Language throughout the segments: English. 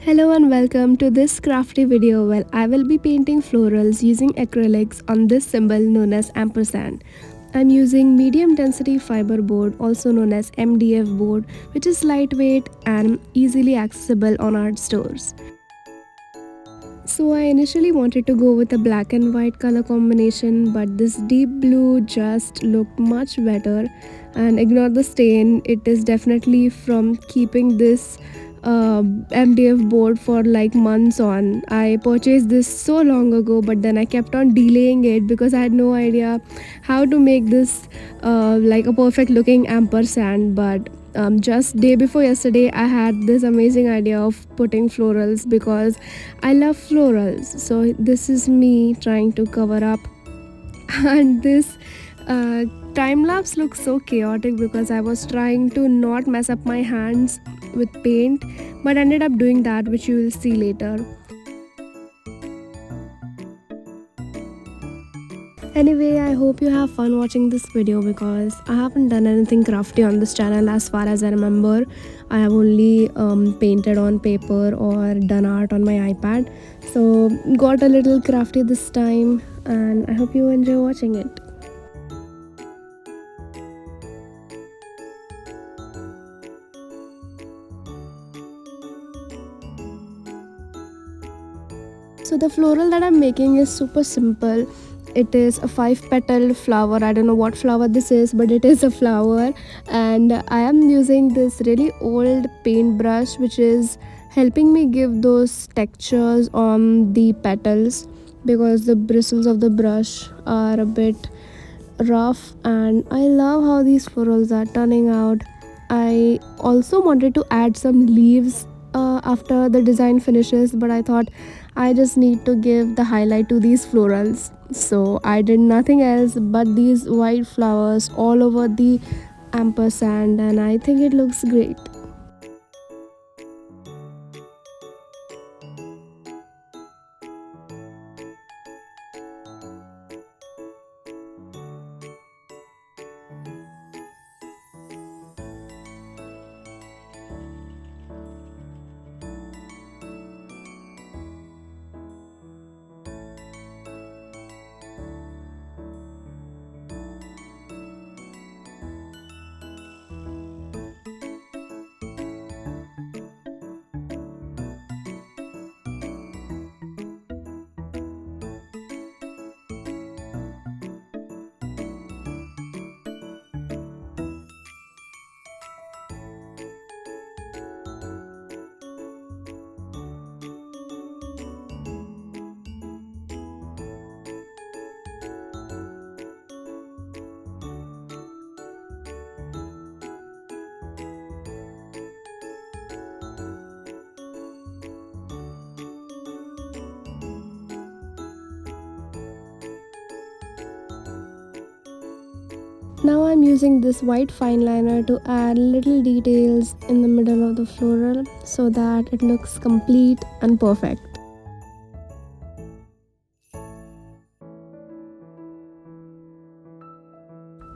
Hello and welcome to this crafty video where I will be painting florals using acrylics on this symbol known as Ampersand. I'm using medium density fiber board, also known as MDF board, which is lightweight and easily accessible on art stores. So I initially wanted to go with a black and white color combination, but this deep blue just looked much better. And ignore the stain, it is definitely from keeping this MDF board for like months on. I purchased this so long ago, but then I kept on delaying it because I had no idea how to make this like a perfect looking ampersand. But just day before yesterday I had this amazing idea of putting florals because I love florals. So this is me trying to cover up and this time lapse looks so chaotic because I was trying to not mess up my hands with paint, but ended up doing that, which you will see later. Anyway, I hope you have fun watching this video because I haven't done anything crafty on this channel as far as I remember. I have only painted on paper or done art on my iPad. So got a little crafty this time and I hope you enjoy watching it. So the floral that I'm making is super simple. It is a 5-petaled flower. I don't know what flower this is, but it is a flower. And I am using this really old paintbrush which is helping me give those textures on the petals because the bristles of the brush are a bit rough, and I love how these florals are turning out. I also wanted to add some leaves after the design finishes, but I thought I just need to give the highlight to these florals. So I did nothing else but these white flowers all over the ampersand, and I think it looks great. Now I'm using this white fine liner to add little details in the middle of the floral so that it looks complete and perfect.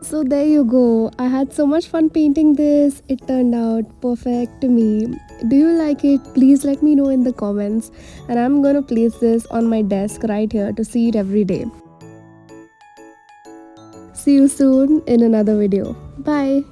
So there you go. I had so much fun painting this. It turned out perfect to me. Do you like it? Please let me know in the comments, and I'm gonna place this on my desk right here to see it every day. See you soon in another video. Bye.